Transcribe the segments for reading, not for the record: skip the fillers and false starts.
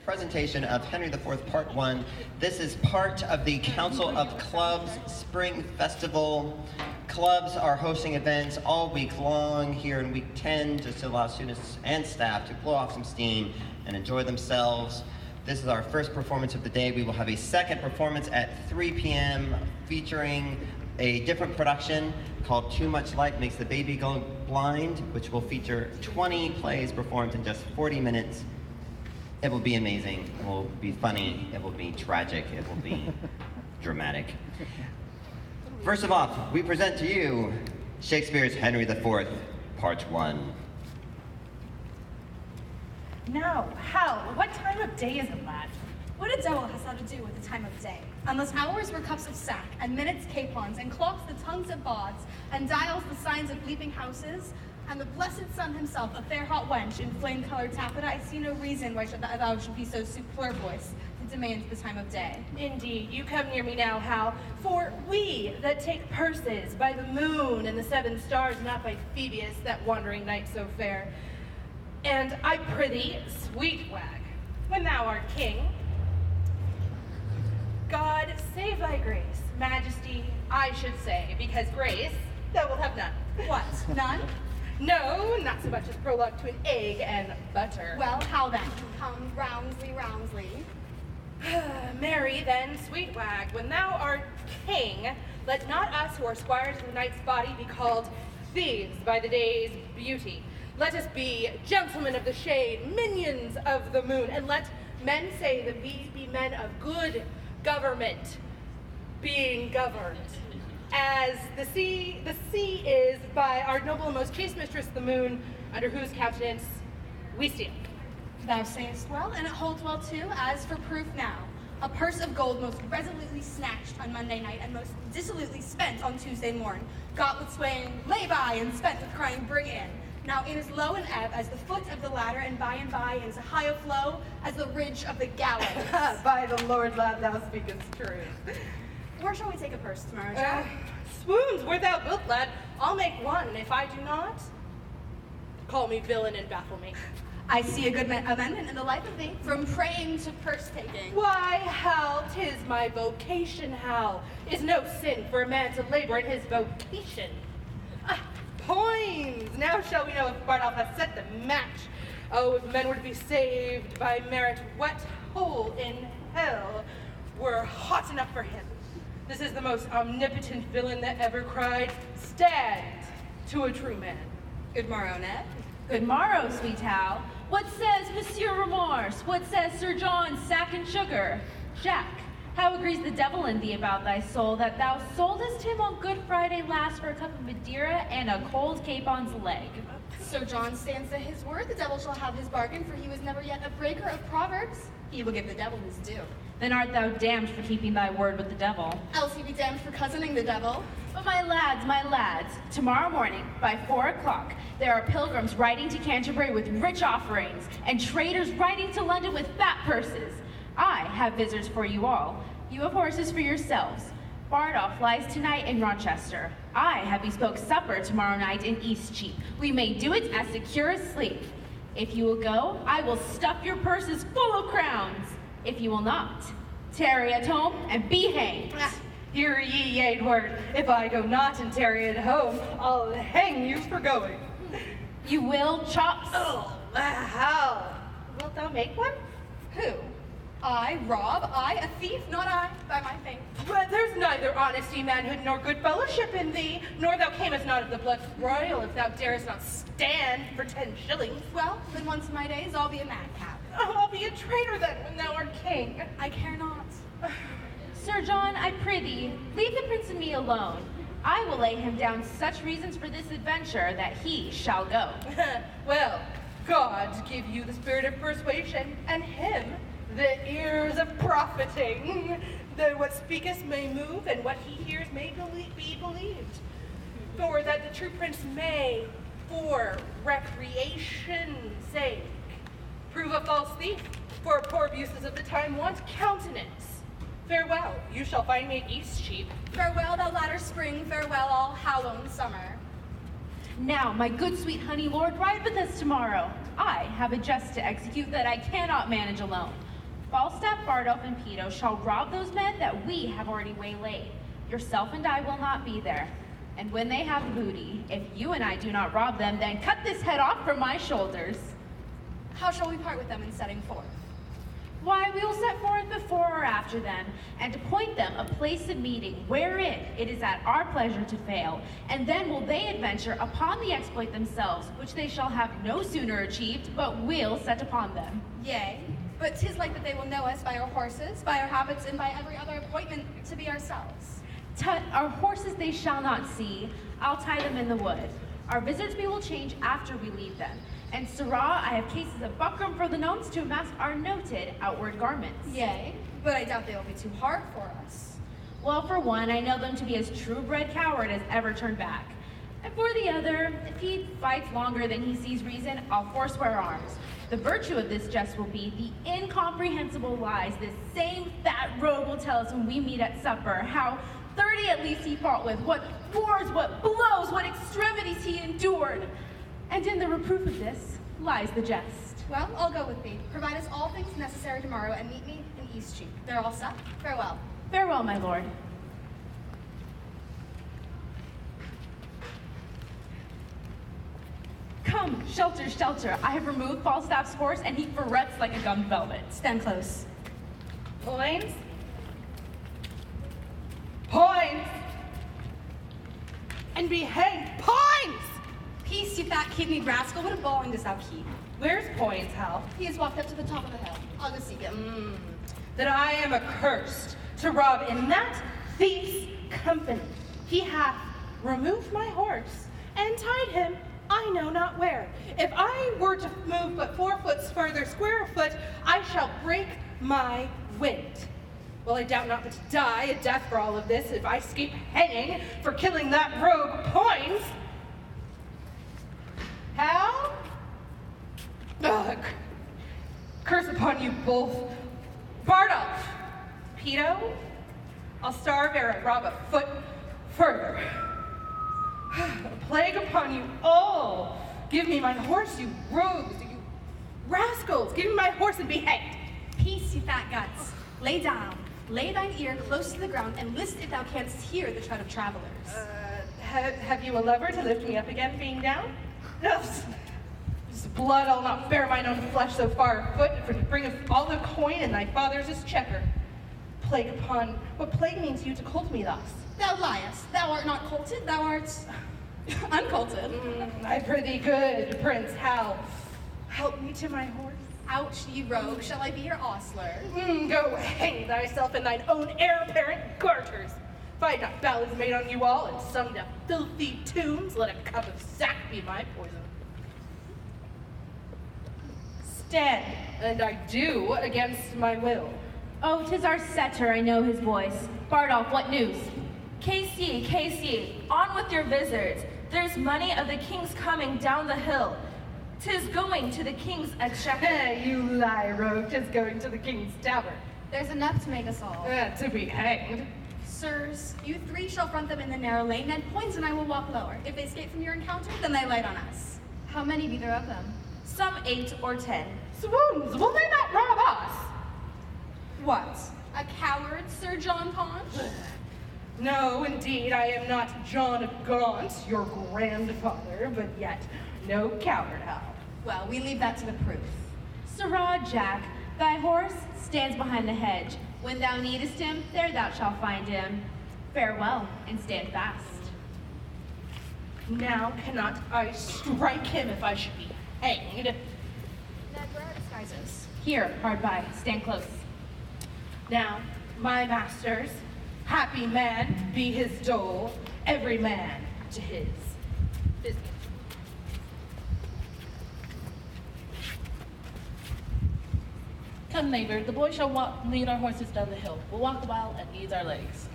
Presentation of Henry IV Part 1. This is part of the Council of Clubs Spring Festival. Clubs are hosting events all week long here in week 10 just to allow students and staff to blow off some steam and enjoy themselves. This is our first performance of the day. We will have a second performance at 3 p.m. featuring a different production called Too Much Light Makes the Baby Go Blind, which will feature 20 plays performed in just 40 minutes. It will be amazing, it will be funny, it will be tragic, it will be dramatic. First of all, we present to you Shakespeare's Henry IV, Part 1. Now, Hal, what time of day is it, lad? What a devil has that to do with the time of day? Unless hours were cups of sack, and minutes capons, and clocks the tongues of bawds, and dials the signs of leaping houses, and the blessed sun himself, a fair hot wench in flame-colored taffeta, I see no reason why thou should be so superfluous to demand the time of day. Indeed, you come near me now, Hal, for we that take purses by the moon and the 7 stars, not by Phoebus, that wandering knight so fair. And I prithee, sweet wag, when thou art king, God save thy grace, majesty, I should say, because grace thou wilt have none. What, none? No, not so much as prologue to an egg and butter. Well, how then? Come, roundly, roundly. Marry then, sweet wag, when thou art king, let not us who are squires of the night's body be called thieves by the day's beauty. Let us be gentlemen of the shade, minions of the moon, and let men say that we be men of good government, being governed. As the sea is by our noble and most chaste mistress, the moon, under whose countenance we steal. Thou sayest well, and it holds well too, as for proof now. A purse of gold most resolutely snatched on Monday night, and most dissolutely spent on Tuesday morn. Got with swaying, lay by, and spent with crying, bring in. Now in as low an ebb as the foot of the ladder, and by in as high a flow as the ridge of the gallows. By the Lord, lad, thou speakest truth. Where shall we take a purse tomorrow, Jack? Swoons, where thou wilt, lad. I'll make one, if I do not, call me villain and baffle me. I see a good amendment in the life of thee, from praying to purse-taking. Why, Hal, 'tis my vocation, Hal. Is no sin for a man to labor in his vocation. Poins! Now shall we know if Bardolph hath set the match. Oh, if men were to be saved by merit, what hole in hell were hot enough for him? This is the most omnipotent villain that ever cried, stand to a true man. Good morrow, Ned. Good morrow, sweet Hal. What says Monsieur Remorse? What says Sir John Sack and Sugar? Jack, how agrees the devil in thee about thy soul, that thou soldest him on Good Friday last for a cup of Madeira and a cold capon's leg? Sir John stands to his word. The devil shall have his bargain, for he was never yet a breaker of proverbs. He will give the devil his due. Then art thou damned for keeping thy word with the devil. Else he be damned for cousining the devil. But my lads, tomorrow morning by 4 o'clock, there are pilgrims riding to Canterbury with rich offerings, and traders riding to London with fat purses. I have visitors for you all. You have horses for yourselves. Bardolph lies tonight in Rochester. I have bespoke supper tomorrow night in Eastcheap. We may do it as secure as sleep. If you will go, I will stuff your purses full of crowns. If you will not, tarry at home and be hanged. Hear ye, Edward, if I go not and tarry at home, I'll hang you for going. You will, Chops? Oh, how? Wilt thou make one? Who? I rob? I a thief? Not I, by my faith. But there's neither honesty, manhood, nor good fellowship in thee, nor thou camest not of the blood royal if thou darest not stand for 10 shillings. Well, then once in my days, I'll be a madcap. Oh, I'll be a traitor then when thou art king. I care not. Sir John, I prithee, leave the prince and me alone. I will lay him down such reasons for this adventure that he shall go. Well, God give you the spirit of persuasion, and him the ears of profiting, that what speaketh may move, and what he hears may be believed. For that the true prince may, for recreation's sake, prove a false thief, for poor abuses of the time want countenance. Farewell, you shall find me at Eastcheap. Farewell, thou latter spring, farewell, all hallowed summer. Now, my good sweet honey lord, ride with us tomorrow. I have a jest to execute that I cannot manage alone. Falstaff, Bardolph, and Peto shall rob those men that we have already waylaid. Yourself and I will not be there. And when they have the booty, if you and I do not rob them, then cut this head off from my shoulders. How shall we part with them in setting forth? Why, we will set forth before or after them, and appoint them a place of meeting, wherein it is at our pleasure to fail, and then will they adventure upon the exploit themselves, which they shall have no sooner achieved, but will set upon them. Yea, but 'tis like that they will know us by our horses, by our habits, and by every other appointment to be ourselves. Our horses they shall not see, I'll tie them in the wood. Our visits we will change after we leave them. And Sirrah, I have cases of buckram for the gnomes to amass our noted outward garments. Yea, but I doubt they will be too hard for us. Well, for one, I know them to be as true-bred coward as ever turned back. And for the other, if he fights longer than he sees reason, I'll forswear arms. The virtue of this jest will be the incomprehensible lies this same fat rogue will tell us when we meet at supper, how 30 at least he fought with, what wars, what blows, what extremities he endured. And in the reproof of this lies the jest. Well, I'll go with thee. Provide us all things necessary tomorrow and meet me in Eastcheap. They're all set. Farewell. Farewell, my lord. Come, shelter, shelter. I have removed Falstaff's horse, and he frets like a gummed velvet. Stand close. Points. Points. And be hanged. Points! Peace, you fat kidneyed rascal. What a bawling dost thou keep? Where's Points, Hal? He has walked up to the top of the hill. I'll go seek him. That I am accursed to rob in that thief's company. He hath removed my horse and tied him I know not where. If I were to move but 4 foot further, square a foot, I shall break my wind. Well, I doubt not but to die a death for all of this if I escape hanging for killing that rogue Points. Hal? Ugh. Curse upon you both. Bardolph, Peto, I'll starve ere I rob a foot further. A plague upon you all. Give me my horse, you rogues, you rascals. Give me my horse and be hanged. Peace, you fat guts. Lay down. Lay thine ear close to the ground and list if thou canst hear the tread of travelers. Have you a lever to lift me up again, being down? No. This blood, I'll not bear mine own flesh so far afoot, for to bring us all the coin in thy father's checker. Plague upon, what plague means you to colt me thus? Thou liest. Thou art not colted, thou art uncolted. I prithee, good Prince Hal, help me to my horse. Ouch, ye rogue, shall I be your ostler? Go hang thyself in thine own heir-apparent garters. If I had not ballads made on you all and summed up filthy tombs, let a cup of sack be my poison. Stand, and I do against my will. Oh, 'tis our setter, I know his voice. Bardolph, what news? Casey, on with your vizards. There's money of the king's coming down the hill. 'Tis going to the king's exchequer. You lie, rogue, 'tis going to the king's tavern. There's enough to make us all. To be hanged. Sirs, you three shall front them in the narrow lane, and Points and I will walk lower. If they escape from your encounter, then they light on us. How many be there of them? Some 8 or 10. Swoons, will they not rob us? What? A coward, Sir John Paunch? No, indeed, I am not John of Gaunt, your grandfather, but yet no coward, Hal. Well, we leave that to the proof. Sirrah Jack, thy horse stands behind the hedge. When thou needest him, there thou shalt find him. Farewell, and stand fast. Now cannot I strike him if I should be hanged? Ned, where are disguises? Here, hard by, stand close. Now, my masters, happy man be his dole, every man to his business. Come, neighbor, the boy shall lead our horses down the hill. We'll walk a while and ease our legs.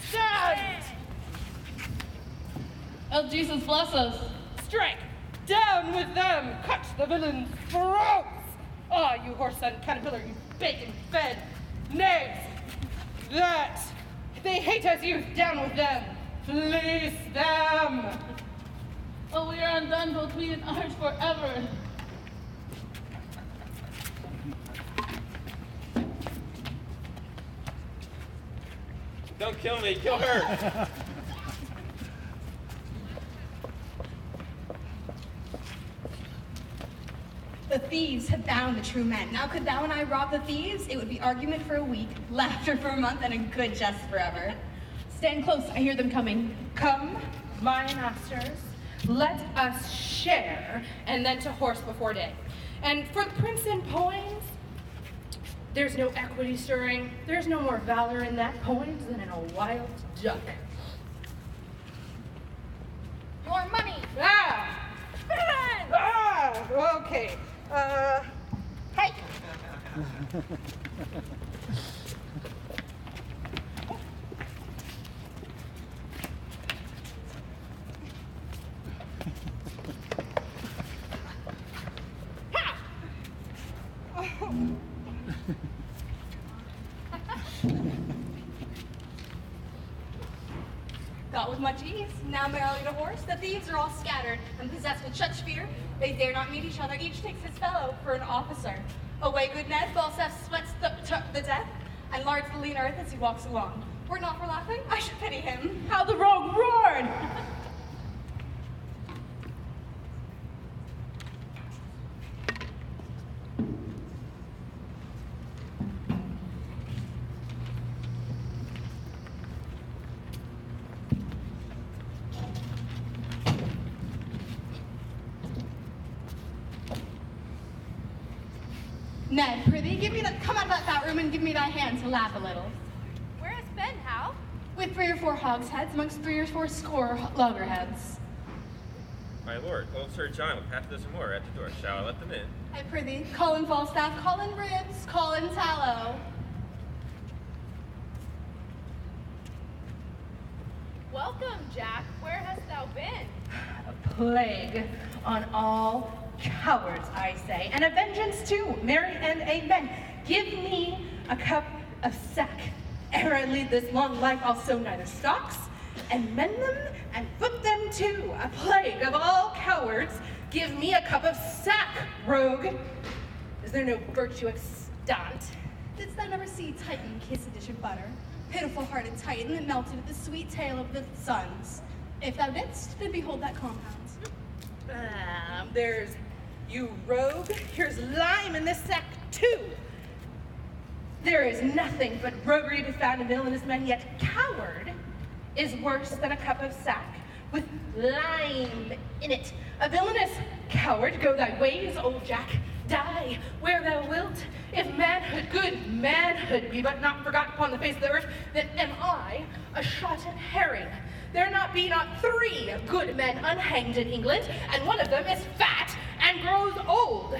Stand! Oh, Jesus, bless us. Strike! Down with them! Cut the villain's throats! Ah, you horse and caterpillar, you bacon-fed knaves! That! They hate us, youth! Down with them! Fleece them! Oh, we are undone, both we and ours forever. Don't kill me, kill her! The thieves have bound the true men. Now could thou and I rob the thieves? It would be argument for a week, laughter for a month, and a good jest forever. Stand close, I hear them coming. Come, my masters, let us share, and then to horse before day. And for the prince in poems, there's no equity stirring, there's no more valor in that poems than in a wild duck. More money! Okay. Hike! Got with much ease. Now merrily to horse. The thieves are all scattered and possessed with such fear they dare not meet each other. Each takes his fellow for an officer. Away, good Ned. Falstaff sweats the death and lards the lean earth as he walks along. Were it not for laughing, I should pity him. How the rogue roared! Ned, prithee, come out of that fat room and give me thy hand to laugh a little. Where has been, Hal? With 3 or 4 hogsheads amongst 3 or 4 score loggerheads. My lord, old Sir John with half a dozen more at the door. Shall I let them in? I prithee, call in Falstaff, call in Ribs, call in Tallow. Welcome, Jack. Where hast thou been? A plague on all cowards, I say, and a vengeance too, marry and amen. Give me a cup of sack. Ere I lead this long life, I'll sow neither stocks, and mend them, and foot them too. A plague of all cowards, give me a cup of sack, rogue. Is there no virtue extant? Didst thou never see Titan kiss a dish of butter? Pitiful-hearted Titan that melted at the sweet tale of the suns. If thou didst, then behold that compound. There's you rogue. Here's lime in this sack too. There is nothing but roguery to be found in villainous men, yet coward is worse than a cup of sack with lime in it. A villainous coward, go thy ways, old Jack. Die where thou wilt. If manhood, good manhood be but not forgot upon the face of the earth, then am I a shot herring. There be not 3 good men unhanged in England, and one of them is fat and grows old.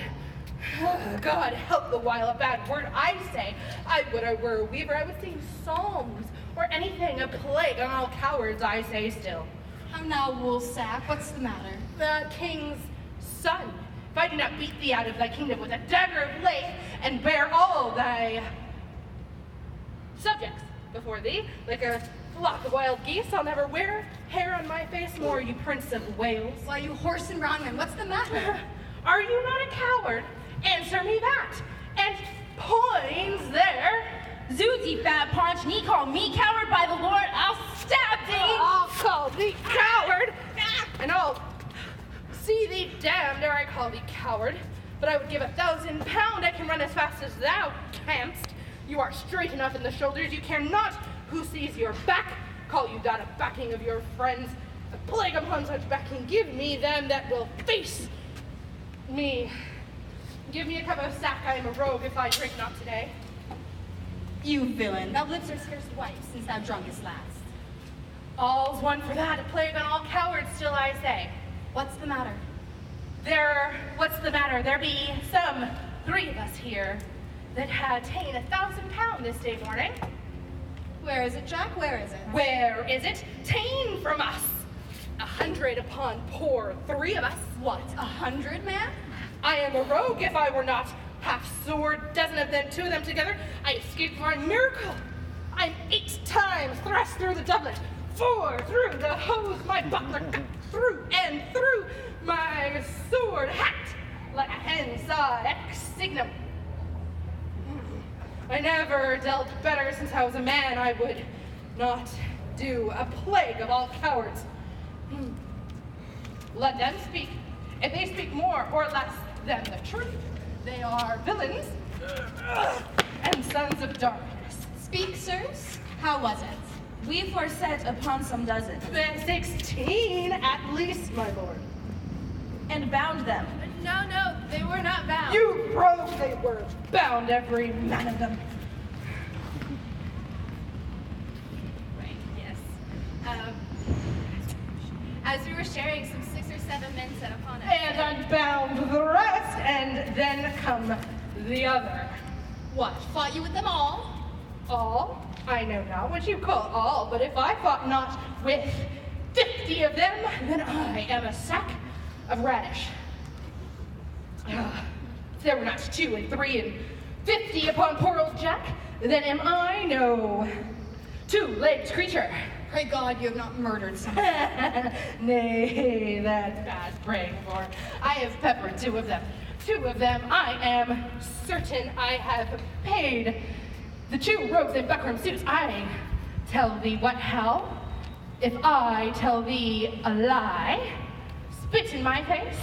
God help the while a bad word I say. I would I were a weaver, I would sing psalms or anything. A plague on all cowards, I say still. How now, woolsack, what's the matter? The king's son. If I do not beat thee out of thy kingdom with a dagger of lath and bear all thy subjects before thee, like a flock of wild geese, I'll never wear hair on my face more, you prince of Wales. Why, you horse and roundman, what's the matter? Are you not a coward? Answer me that. And points there. Zooty fat paunch, and ye call me coward, by the Lord, I'll stab thee! I'll call thee coward, and I'll see thee damned ere I call thee coward. But I would give £1,000, I can run as fast as thou canst. You are straight enough in the shoulders, you care not who sees your back. Call you that a backing of your friends. A plague upon such backing, give me them that will face me. Give me a cup of sack, I am a rogue if I drink not today. You villain, thou lips are scarce white since thou drunkest last. All's one for that, a plague on all cowards still I say. What's the matter? What's the matter? There be some 3 of us here that had ta'en £1,000 this day morning. Where is it, Jack? Where is it? Where is it? Ta'en from us. 100 upon poor 3 of us. What, 100, man? I am a rogue if I were not half sword, dozen of them, 2 of them together. I escaped for a miracle. I'm 8 times thrust through the doublet, 4 through the hose, my buckler cut through and through my sword hacked like a hen saw ex signum. I never dealt better since I was a man. I would not do a plague of all cowards. Let them speak. If they speak more or less than the truth, they are villains and sons of darkness. Speak, sirs. How was it? We foreset upon some dozens, 16 at least, my lord. and bound them. No, they were not bound. You rogue, they were bound, every man of them. Right, yes. As we were sharing, some 6 or 7 men set upon us. And unbound the rest, and then come the other. What, fought you with them all? All? I know not what you call all, but if I fought not with 50 of them, then I am a sack of radish. If there were not 2 and 3 and 50 upon poor old Jack, then am I no two-legged creature. Pray God you have not murdered someone. Nay, that's bad praying for. I have peppered 2 of them. 2 of them I am certain I have paid. The 2 rogues in buckram suits, I tell thee what, how? If I tell thee a lie, spit in my face.